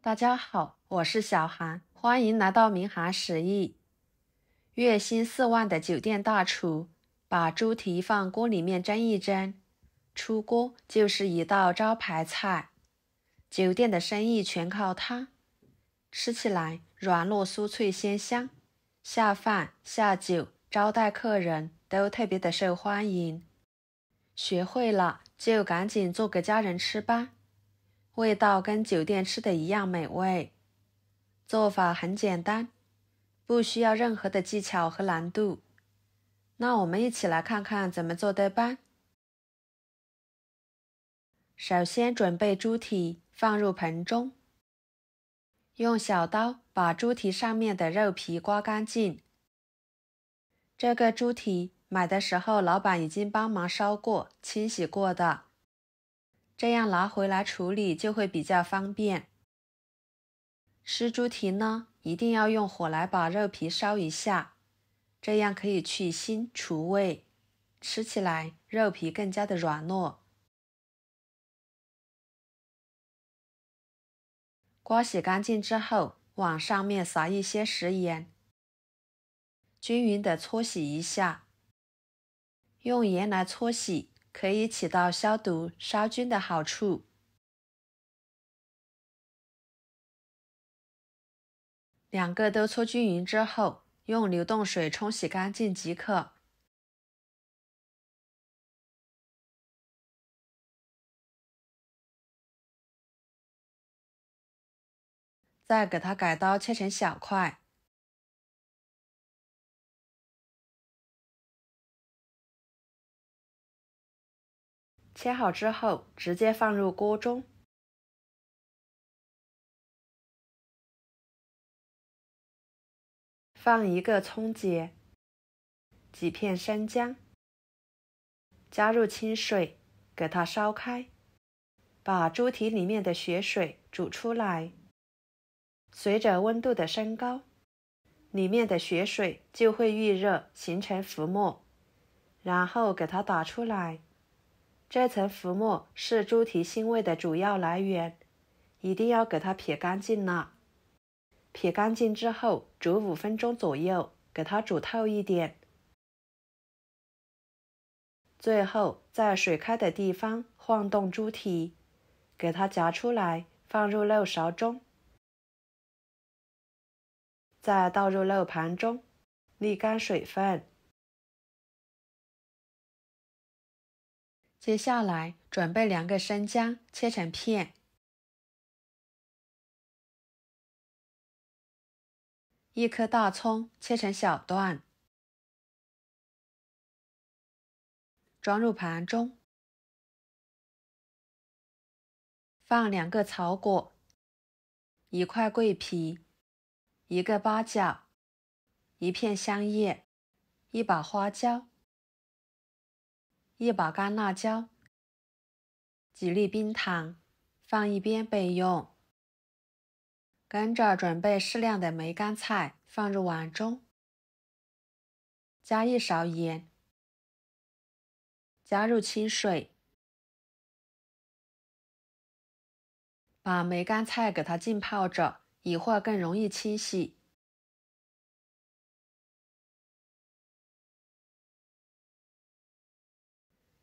大家好，我是小韩，欢迎来到明涵食艺。月薪4万的酒店大厨，把猪蹄放锅里面蒸一蒸，出锅就是一道招牌菜。酒店的生意全靠它，吃起来软糯酥脆鲜香，下饭下酒招待客人都特别的受欢迎。学会了就赶紧做给家人吃吧。味道跟酒店吃的一样美味，做法很简单，不需要任何的技巧和难度。那我们一起来看看怎么做的吧。首先准备猪蹄，放入盆中，用小刀把猪蹄上面的肉皮刮干净。这个猪蹄买的时候老板已经帮忙烧过、清洗过的，这样拿回来处理就会比较方便。吃猪蹄呢，一定要用火来把肉皮烧一下，这样可以去腥除味，吃起来肉皮更加的软糯。刮洗干净之后，往上面撒一些食盐，均匀的搓洗一下。用盐来搓洗，可以起到消毒杀菌的好处。两个都搓均匀之后，用流动水冲洗干净即可。再给它改刀切成小块。切好之后，直接放入锅中。放一个葱节，几片生姜，加入清水，给它烧开，把猪蹄里面的血水煮出来。随着温度的升高，里面的血水就会预热，形成浮沫，然后给它打出来。这层浮沫是猪蹄腥味的主要来源，一定要给它撇干净了。撇干净之后，煮5分钟左右，给它煮透一点。最后，在水开的地方晃动猪蹄，给它夹出来，放入漏勺中，再倒入漏盘中，沥干水分。接下来准备2个生姜，切成片。1颗大葱切成小段，装入盘中。放2个草果，1块桂皮，1个八角，1片香叶，1把花椒，1把干辣椒，几粒冰糖，放一边备用。跟着准备适量的梅干菜，放入碗中，加1勺盐，加入清水，把梅干菜给它浸泡着，一会儿更容易清洗。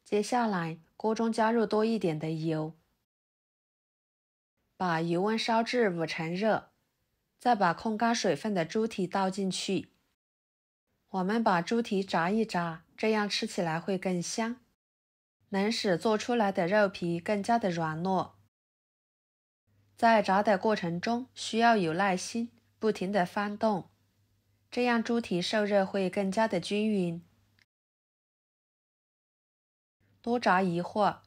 接下来锅中加入多一点的油，把油温烧至5成热，再把控干水分的猪蹄倒进去。我们把猪蹄炸一炸，这样吃起来会更香，能使做出来的肉皮更加的软糯。在炸的过程中需要有耐心，不停地翻动，这样猪蹄受热会更加的均匀。多炸一会儿，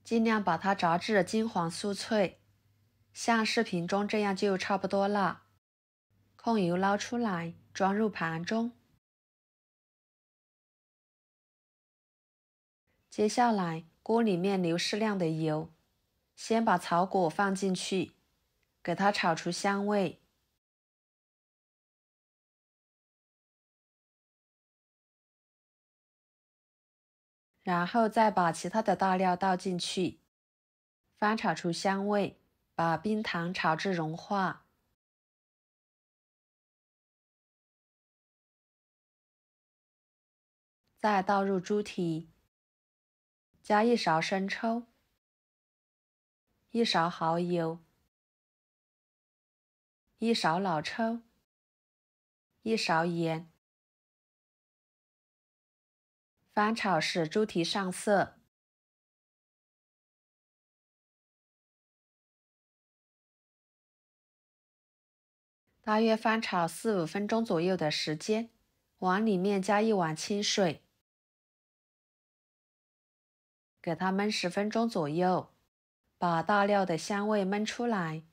尽量把它炸至金黄酥脆，像视频中这样就差不多了。控油捞出来，装入盘中。接下来锅里面留适量的油，先把草果放进去，给它炒出香味。然后再把其他的大料倒进去，翻炒出香味，把冰糖炒至融化，再倒入猪蹄，加1勺生抽、1勺蚝油、1勺老抽、1勺盐，翻炒使猪蹄上色。大约翻炒4-5分钟左右的时间，往里面加1碗清水，给它焖10分钟左右，把大料的香味焖出来。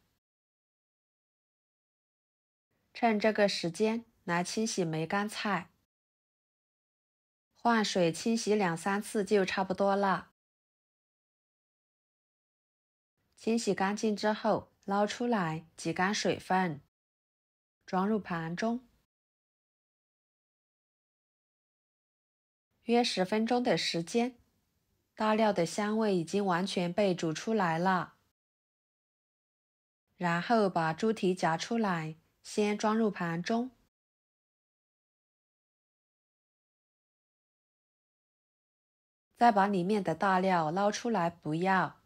趁这个时间来清洗梅干菜，换水清洗2-3次就差不多了。清洗干净之后，捞出来挤干水分，装入盘中。约10分钟的时间，大料的香味已经完全被煮出来了。然后把猪蹄夹出来，先装入盘中。再把里面的大料捞出来不要。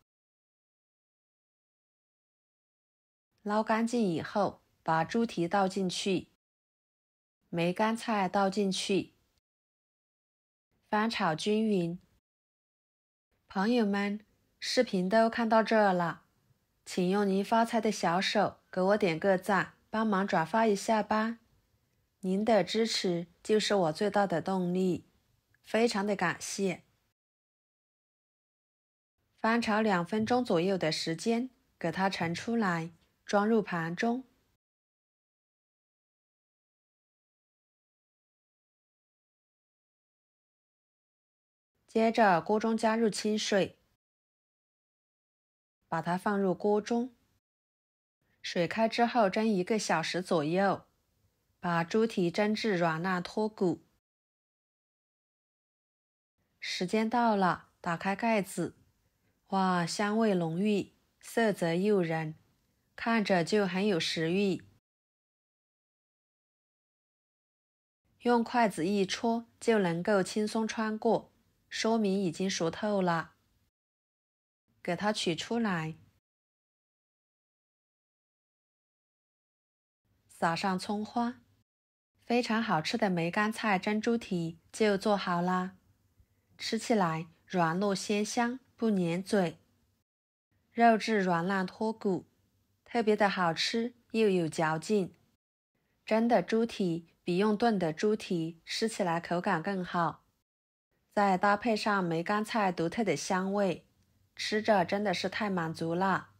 捞干净以后，把猪蹄倒进去，梅干菜倒进去，翻炒均匀。朋友们，视频都看到这了，请用您发财的小手给我点个赞，帮忙转发一下吧。您的支持就是我最大的动力，非常的感谢。翻炒2分钟左右的时间，给它盛出来，装入盘中。接着锅中加入清水，把它放入锅中。水开之后蒸1个小时左右，把猪蹄蒸至软烂脱骨。时间到了，打开盖子，哇，香味浓郁，色泽诱人，看着就很有食欲。用筷子一戳就能够轻松穿过，说明已经熟透了。给它取出来，撒上葱花，非常好吃的梅干菜蒸猪蹄就做好啦。吃起来软糯鲜香，不粘嘴，肉质软烂脱骨，特别的好吃又有嚼劲。蒸的猪蹄比用炖的猪蹄吃起来口感更好，再搭配上梅干菜独特的香味，吃着真的是太满足了。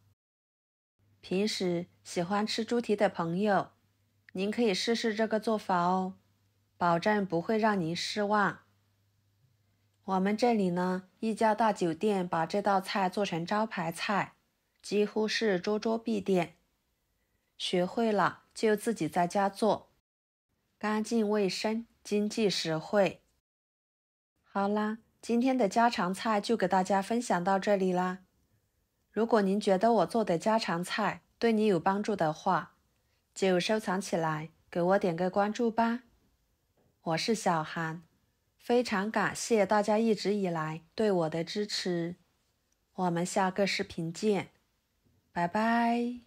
平时喜欢吃猪蹄的朋友，您可以试试这个做法哦，保证不会让您失望。我们这里呢，一家大酒店把这道菜做成招牌菜，几乎是桌桌必点。学会了就自己在家做，干净卫生，经济实惠。好啦，今天的家常菜就给大家分享到这里啦。如果您觉得我做的家常菜对你有帮助的话，就收藏起来，给我点个关注吧。我是小韩，非常感谢大家一直以来对我的支持。我们下个视频见，拜拜。